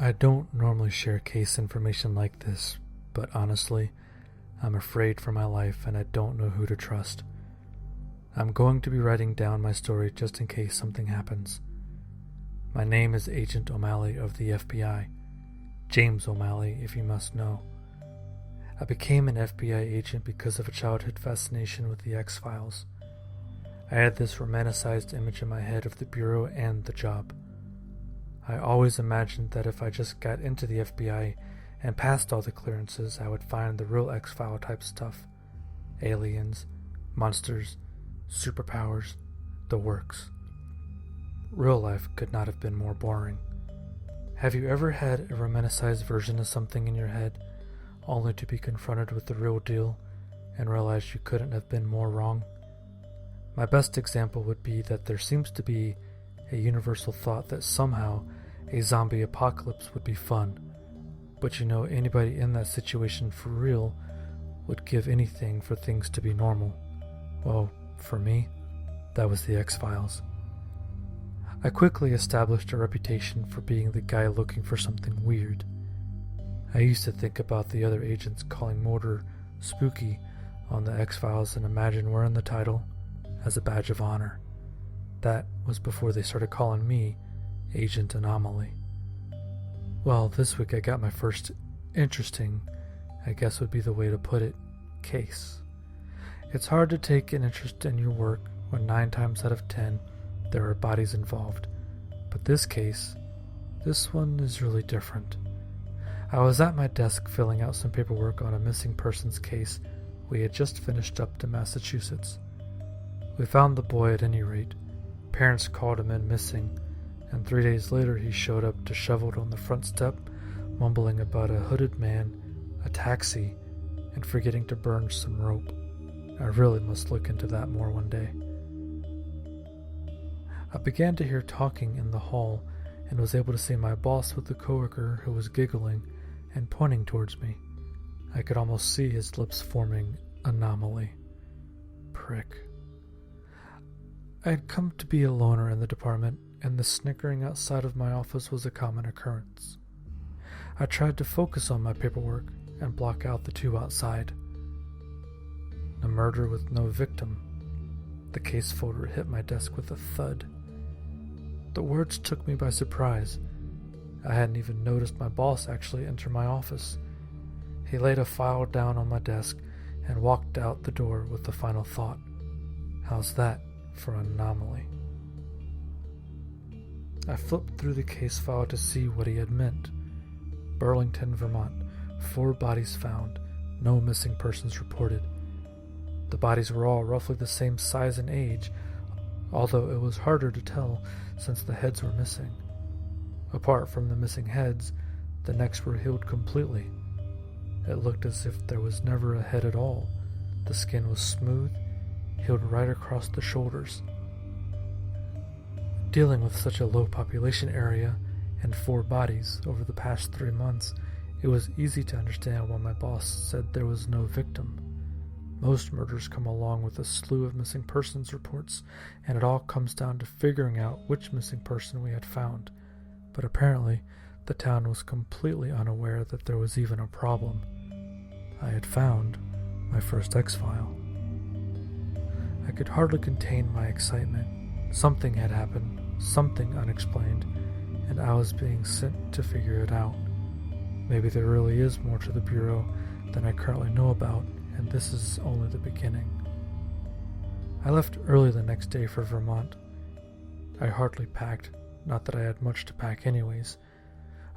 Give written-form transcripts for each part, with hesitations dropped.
I don't normally share case information like this, but honestly, I'm afraid for my life and I don't know who to trust. I'm going to be writing down my story just in case something happens. My name is Agent O'Malley of the FBI. James O'Malley, if you must know. I became an FBI agent because of a childhood fascination with the X-Files. I had this romanticized image in my head of the Bureau and the job. I always imagined that if I just got into the FBI and passed all the clearances, I would find the real X-File type stuff. Aliens, monsters, superpowers, the works. Real life could not have been more boring. Have you ever had a romanticized version of something in your head, only to be confronted with the real deal and realize you couldn't have been more wrong? My best example would be that there seems to be a universal thought that somehow a zombie apocalypse would be fun, but you know anybody in that situation for real would give anything for things to be normal. Well, for me, that was the X-Files. I quickly established a reputation for being the guy looking for something weird. I used to think about the other agents calling Mulder spooky on the X-Files and imagine wearing the title as a badge of honor. That was before they started calling me Agent Anomaly. Well, this week I got my first interesting, I guess would be the way to put it, case. It's hard to take an interest in your work when 9 times out of 10 there are bodies involved. But this case, this one is really different. I was at my desk filling out some paperwork on a missing persons case we had just finished up to Massachusetts. We found the boy at any rate. Parents called him in missing, and 3 days later he showed up disheveled on the front step, mumbling about a hooded man, a taxi, and forgetting to burn some rope. I really must look into that more one day. I began to hear talking in the hall and was able to see my boss with the coworker who was giggling and pointing towards me. I could almost see his lips forming Anomaly. Prick. I had come to be a loner in the department, and the snickering outside of my office was a common occurrence. I tried to focus on my paperwork and block out the two outside. A murder with no victim. The case folder hit my desk with a thud. The words took me by surprise. I hadn't even noticed my boss actually enter my office. He laid a file down on my desk and walked out the door with the final thought. How's that for an anomaly? I flipped through the case file to see what he had meant. Burlington, Vermont. 4 bodies found. No missing persons reported. The bodies were all roughly the same size and age, although it was harder to tell since the heads were missing. Apart from the missing heads, the necks were healed completely. It looked as if there was never a head at all. The skin was smooth, healed right across the shoulders. Dealing with such a low population area and 4 bodies over the past 3 months, it was easy to understand why my boss said there was no victim. Most murders come along with a slew of missing persons reports, and it all comes down to figuring out which missing person we had found. But apparently, the town was completely unaware that there was even a problem. I had found my first X-File. I could hardly contain my excitement. Something had happened, something unexplained, and I was being sent to figure it out. Maybe there really is more to the Bureau than I currently know about, and this is only the beginning. I left early the next day for Vermont. I hardly packed, not that I had much to pack anyways.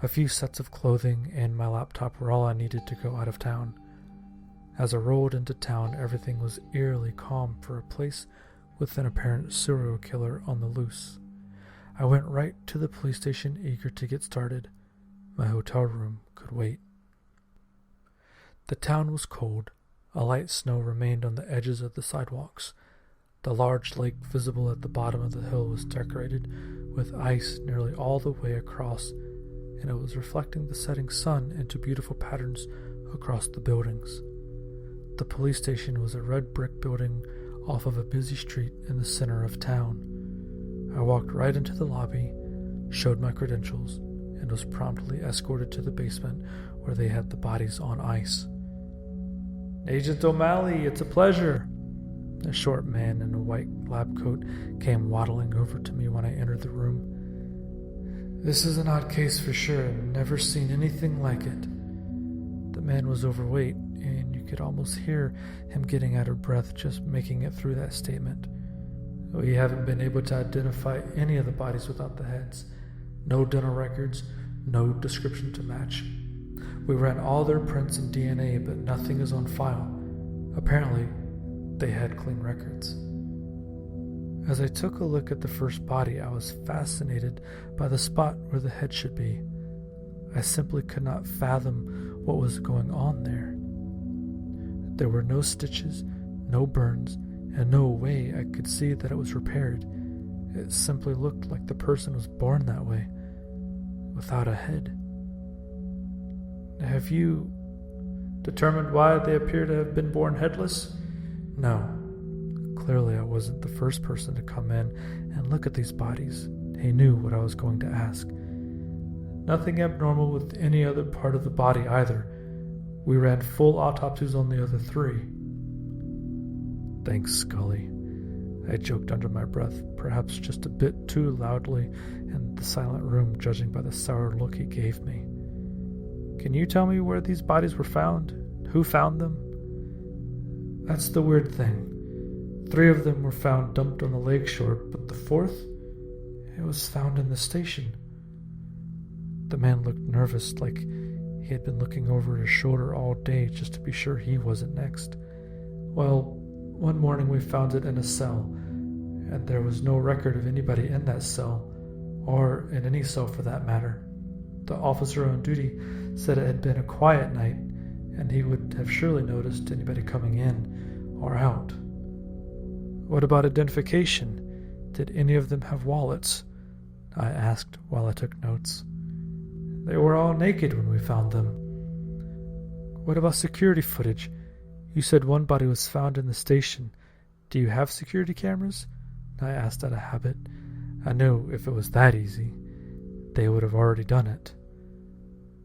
A few sets of clothing and my laptop were all I needed to go out of town. As I rolled into town, everything was eerily calm for a place with an apparent serial killer on the loose. I went right to the police station, eager to get started. My hotel room could wait. The town was cold. A light snow remained on the edges of the sidewalks. The large lake visible at the bottom of the hill was decorated with ice nearly all the way across, and it was reflecting the setting sun into beautiful patterns across the buildings. The police station was a red brick building off of a busy street in the center of town. I walked right into the lobby, showed my credentials, and was promptly escorted to the basement where they had the bodies on ice. "Agent O'Malley, it's a pleasure." A short man in a white lab coat came waddling over to me when I entered the room. "This is an odd case for sure. Never seen anything like it." The man was overweight, and you could almost hear him getting out of breath just making it through that statement. "We haven't been able to identify any of the bodies without the heads. No dental records, no description to match. We ran all their prints and DNA, but nothing is on file. Apparently, they had clean records." As I took a look at the first body, I was fascinated by the spot where the head should be. I simply could not fathom what was going on there. There were no stitches, no burns, and no way I could see that it was repaired. It simply looked like the person was born that way, without a head. "Have you determined why they appear to have been born headless?" "No. Clearly I wasn't the first person to come in and look at these bodies. He knew what I was going to ask. Nothing abnormal with any other part of the body either. We ran full autopsies on the other 3. "Thanks, Scully," I joked under my breath, perhaps just a bit too loudly in the silent room, judging by the sour look he gave me. "Can you tell me where these bodies were found? Who found them?" "That's the weird thing. 3 of them were found dumped on the lakeshore, but the 4th, it was found in the station." The man looked nervous, like he had been looking over his shoulder all day just to be sure he wasn't next. "Well, one morning we found it in a cell, and there was no record of anybody in that cell, or in any cell for that matter. The officer on duty said it had been a quiet night, and he would have surely noticed anybody coming in or out." "What about identification? Did any of them have wallets?" I asked while I took notes. "They were all naked when we found them." "What about security footage? You said one body was found in the station. Do you have security cameras?" I asked out of habit. I knew if it was that easy, they would have already done it.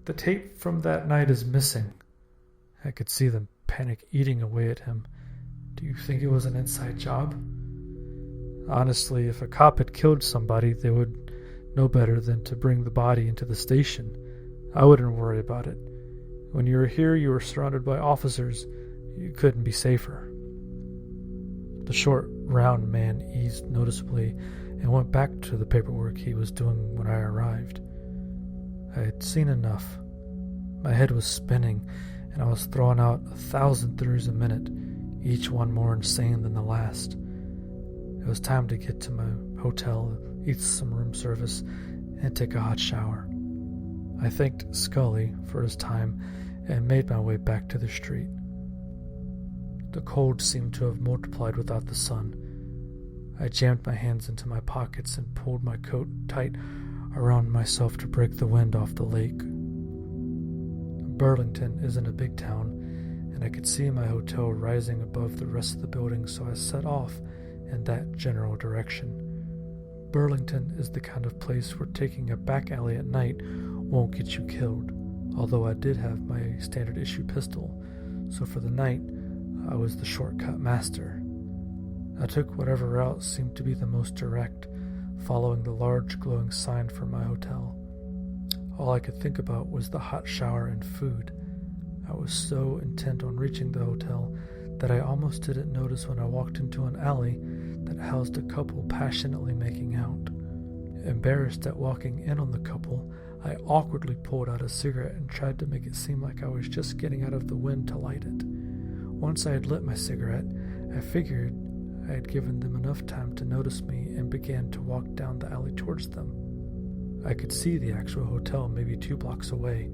"The tape from that night is missing." I could see them panic eating away at him. "Do you think it was an inside job?" "Honestly, if a cop had killed somebody, they would know better than to bring the body into the station. I wouldn't worry about it. When you were here, you were surrounded by officers. You couldn't be safer." The short, round man eased noticeably and went back to the paperwork he was doing when I arrived. I had seen enough. My head was spinning, and I was throwing out 1,000 theories a minute, each one more insane than the last. It was time to get to my hotel, eat some room service, and take a hot shower. I thanked Scully for his time and made my way back to the street. The cold seemed to have multiplied without the sun. I jammed my hands into my pockets and pulled my coat tight around myself to break the wind off the lake. Burlington isn't a big town, and I could see my hotel rising above the rest of the building, so I set off in that general direction. Burlington is the kind of place where taking a back alley at night won't get you killed, although I did have my standard issue pistol, so for the night I was the shortcut master. I took whatever route seemed to be the most direct, following the large glowing sign for my hotel. All I could think about was the hot shower and food. I was so intent on reaching the hotel that I almost didn't notice when I walked into an alley that housed a couple passionately making out. Embarrassed at walking in on the couple, I awkwardly pulled out a cigarette and tried to make it seem like I was just getting out of the wind to light it. Once I had lit my cigarette, I figured I had given them enough time to notice me and began to walk down the alley towards them. I could see the actual hotel maybe 2 blocks away.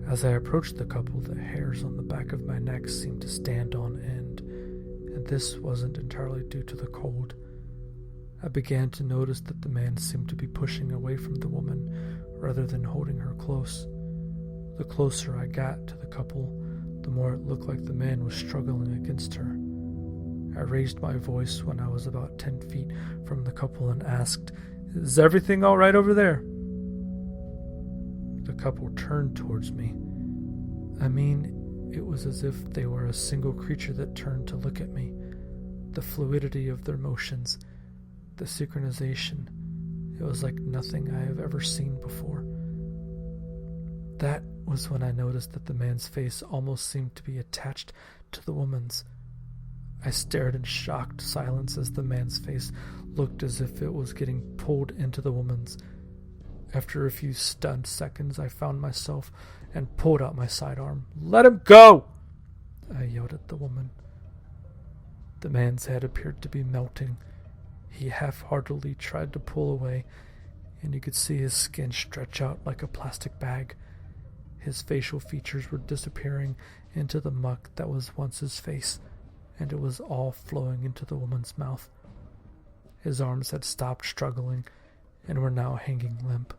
As I approached the couple, the hairs on the back of my neck seemed to stand on end, and this wasn't entirely due to the cold. I began to notice that the man seemed to be pushing away from the woman rather than holding her close. The closer I got to the couple, the more it looked like the man was struggling against her. I raised my voice when I was about 10 feet from the couple and asked, "Is everything all right over there?" the couple turned towards me. I mean, it was as if they were a single creature that turned to look at me. The fluidity of their motions, the synchronization, it was like nothing I have ever seen before. That was when I noticed that the man's face almost seemed to be attached to the woman's. I stared in shocked silence as the man's face looked as if it was getting pulled into the woman's. After a few stunned seconds, I found myself and pulled out my sidearm. "Let him go!" I yelled at the woman. The man's head appeared to be melting. He half-heartedly tried to pull away, and you could see his skin stretch out like a plastic bag. His facial features were disappearing into the muck that was once his face, and it was all flowing into the woman's mouth. His arms had stopped struggling and were now hanging limp.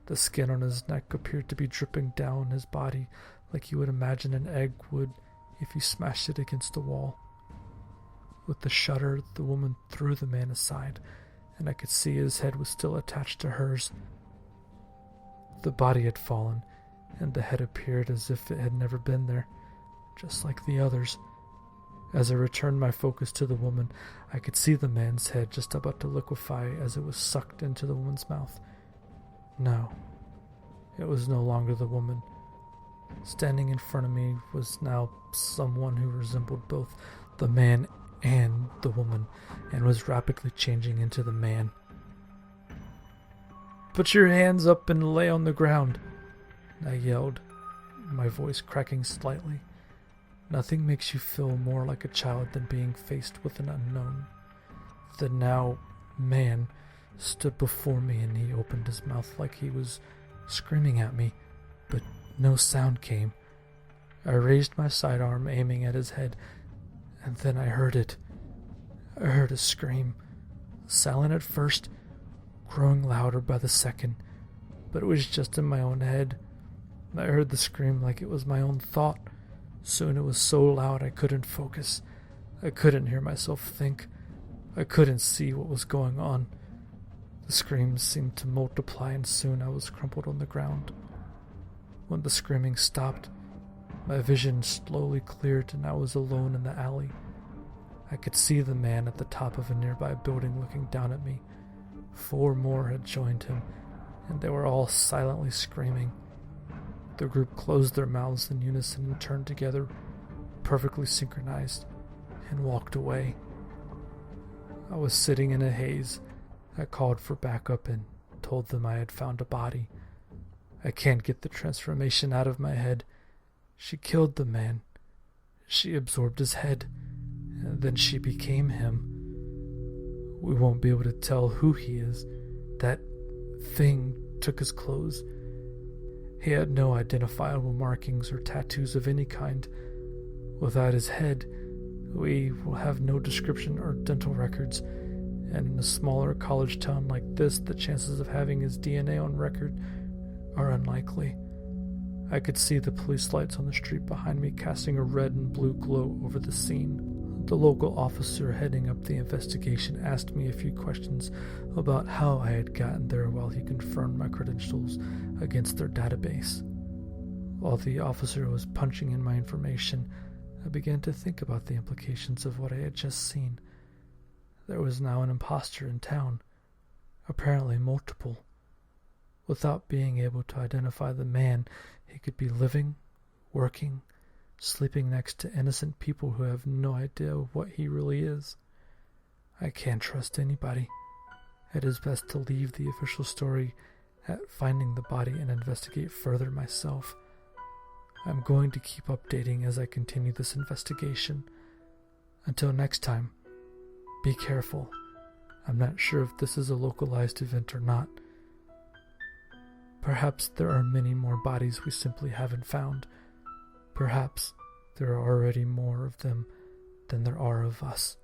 The skin on his neck appeared to be dripping down his body like you would imagine an egg would if you smashed it against a wall. With a shudder, the woman threw the man aside, and I could see his head was still attached to hers. The body had fallen, and the head appeared as if it had never been there, just like the others. As I returned my focus to the woman, I could see the man's head just about to liquefy as it was sucked into the woman's mouth. No, it was no longer the woman. Standing in front of me was now someone who resembled both the man and the woman, and was rapidly changing into the man. "Put your hands up and lay on the ground," I yelled, my voice cracking slightly. Nothing makes you feel more like a child than being faced with an unknown. The now man stood before me, and he opened his mouth like he was screaming at me, but no sound came. I raised my sidearm, aiming at his head, and then I heard it. I heard a scream, silent at first, growing louder by the second, but it was just in my own head. I heard the scream like it was my own thought. Soon it was so loud I couldn't focus. I couldn't hear myself think. I couldn't see what was going on. The screams seemed to multiply, and soon I was crumpled on the ground. When the screaming stopped, my vision slowly cleared and I was alone in the alley. I could see the man at the top of a nearby building looking down at me. 4 more had joined him, and they were all silently screaming. The group closed their mouths in unison and turned together, perfectly synchronized, and walked away. I was sitting in a haze. I called for backup and told them I had found a body. I can't get the transformation out of my head. She killed the man. She absorbed his head, and then she became him. We won't be able to tell who he is. That thing took his clothes. He had no identifiable markings or tattoos of any kind. Without his head, we will have no description or dental records, and in a smaller college town like this, the chances of having his DNA on record are unlikely. I could see the police lights on the street behind me casting a red and blue glow over the scene. The local officer heading up the investigation asked me a few questions about how I had gotten there while he confirmed my credentials against their database. While the officer was punching in my information, I began to think about the implications of what I had just seen. There was now an imposter in town, apparently multiple. Without being able to identify the man, he could be living, working, sleeping next to innocent people who have no idea what he really is. I can't trust anybody. It is best to leave the official story at finding the body and investigate further myself. I'm going to keep updating as I continue this investigation. Until next time, be careful. I'm not sure if this is a localized event or not. Perhaps there are many more bodies we simply haven't found. Perhaps there are already more of them than there are of us.